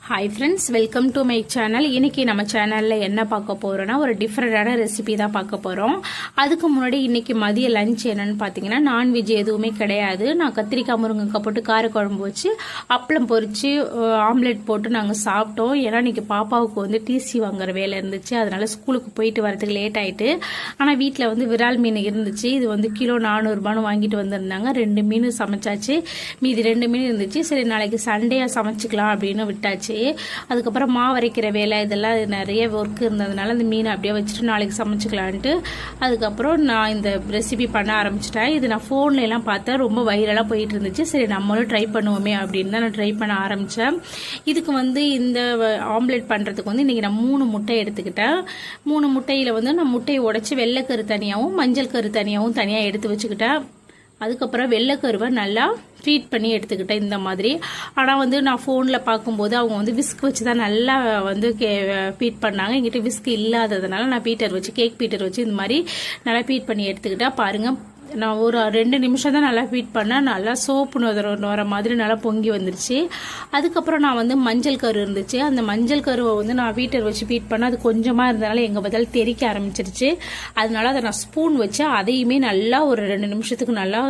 Hi friends, welcome to my channel. இன்னைக்கு நம்ம சேனலில் என்ன பார்க்க போகிறோன்னா ஒரு டிஃப்ரெண்டான ரெசிபி தான் பார்க்க போகிறோம். அதுக்கு முன்னாடி இன்னைக்கு மதிய லஞ்ச் என்னன்னு பார்த்தீங்கன்னா நான்வெஜ் எதுவுமே கிடையாது. நான் கத்திரிக்காய் முருங்கைக்காய் போட்டு காரக்குழம்பு வச்சு அப்பளம் பொரிச்சு ஆம்லெட் போட்டு நாங்கள் சாப்பிட்டோம். ஏன்னா இன்னைக்கு பாப்பாவுக்கு வந்து டிசி வாங்குற வேலை இருந்துச்சு, அதனால ஸ்கூலுக்கு போயிட்டு வரதுக்கு லேட் ஆகிட்டு. ஆனால் வீட்டில் வந்து விரால் மீன் இருந்துச்சு. இது வந்து கிலோ 400 ரூபான்னு வாங்கிட்டு வந்திருந்தாங்க. 2 மீன் சமைச்சாச்சு, மீதி 2 மீன் இருந்துச்சு. சரி நாளைக்கு சண்டேயாக சமைச்சிக்கலாம் அப்படின்னு விட்டாச்சு. அதுக்கப்புறம் மாவு அரைக்கிற வேலை இதெல்லாம் நிறைய ஒர்க் இருந்ததுனால அந்த மீனை அப்படியே வச்சுட்டு நாளைக்கு சமைச்சிக்கலான்ட்டு அதுக்கப்புறம் நான் இந்த ரெசிபி பண்ண ஆரம்பிச்சிட்டேன். இது நான் ஃபோன்ல எல்லாம் பார்த்தேன், ரொம்ப வைரலாக போயிட்டு இருந்துச்சு. சரி நம்மளும் ட்ரை பண்ணுவோமே அப்படின்னு தான் நான் ட்ரை பண்ண ஆரம்பித்தேன். இதுக்கு வந்து இந்த ஆம்லெட் பண்ணுறதுக்கு வந்து இன்றைக்கி நான் 3 முட்டை எடுத்துக்கிட்டேன். 3 முட்டையில் வந்து நான் முட்டையை உடைச்சி வெள்ளைக்கரு தனியாகவும் மஞ்சள் கரு தனியாகவும் தனியாக எடுத்து வச்சுக்கிட்டேன். அதுக்கப்புறம் வெள்ளைக்கருவை நல்லா ஃபீட் பண்ணி எடுத்துக்கிட்டேன் இந்த மாதிரி. ஆனால் வந்து நான் ஃபோனில் பார்க்கும்போது அவங்க வந்து விஸ்க் வச்சு தான் நல்லா வந்து ஃபீட் பண்ணாங்க. என்கிட்ட விஸ்க் இல்லாததுனால நான் பீட்டர் வச்சு கேக் பீட்டர் வச்சு இந்த மாதிரி நல்லா ஃபீட் பண்ணி எடுத்துக்கிட்டா. பாருங்கள், நான் ஒரு 2 நிமிஷம் தான் நல்லா ஃபீட் பண்ணேன். நல்லா சோப்பு நுர மாதிரி நல்லா பொங்கி வந்துருச்சு. அதுக்கப்புறம் நான் வந்து மஞ்சள் கரு இருந்துச்சு, அந்த மஞ்சள் கருவை வந்து நான் பீட்டர் வச்சு ஃபீட் பண்ணேன். அது கொஞ்சமாக இருந்தனால எங்கள் பதில் தெறிக்க ஆரம்பிச்சிருச்சு. அதனால அதை நான் ஸ்பூன் வச்சு அதையுமே நல்லா ஒரு 2 நிமிஷத்துக்கு நல்லா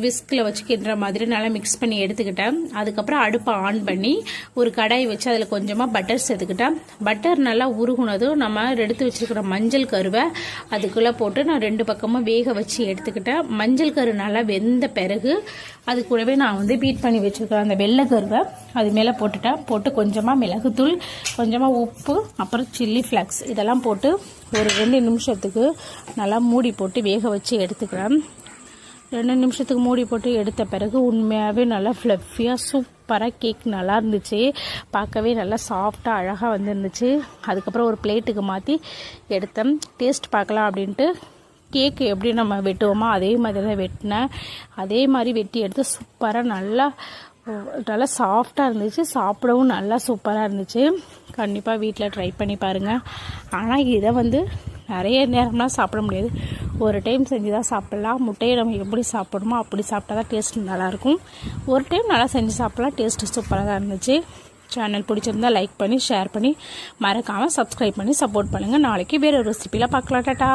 விஸ்கில் வச்சு கிண்டுற மாதிரி நல்லா மிக்ஸ் பண்ணி எடுத்துக்கிட்டேன். அதுக்கப்புறம் அடுப்பை ஆன் பண்ணி ஒரு கடாய் வச்சு அதில் கொஞ்சமாக பட்டர் சேர்த்துக்கிட்டேன். பட்டர் நல்லா உருகுனதும் நம்ம எடுத்து வச்சிருக்கிற மஞ்சள் கருவை அதுக்குள்ளே போட்டு நான் 2 பக்கமும் வேக வச்சு எடுத்துக்கிட்டேன். மஞ்சள் கரு நல்லா வெந்த பிறகு அது கூடவே நான் வந்து பீட் பண்ணி வச்சுருக்கேன் அந்த வெள்ளை கருவை அது மேலே போட்டுட்டேன். போட்டு கொஞ்சமாக மிளகுத்தூள், கொஞ்சமாக உப்பு, அப்புறம் சில்லி ஃப்ளக்ஸ் இதெல்லாம் போட்டு ஒரு 2 நிமிஷத்துக்கு நல்லா மூடி போட்டு வேக வச்சு எடுத்துக்கிறேன். 2 நிமிஷத்துக்கு மூடி போட்டு எடுத்த பிறகு உண்மையாகவே நல்லா ஃப்ளஃபியாக சூப்பராக கேக் நல்லா இருந்துச்சு. பார்க்கவே நல்லா சாஃப்டாக அழகாக வந்துருந்துச்சு. அதுக்கப்புறம் ஒரு பிளேட்டுக்கு மாற்றி எடுத்தேன். டேஸ்ட் பார்க்கலாம் அப்படின்ட்டு கேக்கு எப்படி நம்ம வெட்டுவோமோ அதே மாதிரி தான் வெட்டினேன். அதே மாதிரி வெட்டி எடுத்து சூப்பராக நல்லா சாஃப்டாக இருந்துச்சு. சாப்பிடவும் நல்லா சூப்பராக இருந்துச்சு. கண்டிப்பாக வீட்டில் ட்ரை பண்ணி பாருங்கள். ஆனால் இதை வந்து நிறைய நேரம்லாம் சாப்பிட முடியாது, ஒரு டைம் செஞ்சு தான் சாப்பிட்லாம். முட்டையை நம்ம எப்படி சாப்பிடணுமோ அப்படி சாப்பிட்டா தான் டேஸ்ட் நல்லாயிருக்கும். ஒரு டைம் நல்லா செஞ்சு சாப்பிட்லாம், டேஸ்ட்டு சூப்பராக தான் இருந்துச்சு. சேனல் பிடிச்சிருந்தா லைக் பண்ணி ஷேர் பண்ணி மறக்காமல் சப்ஸ்கிரைப் பண்ணி சப்போர்ட் பண்ணுங்கள். நாளைக்கு வேறு ஒரு ரெசிபியில் பார்க்கலாம். டாடா.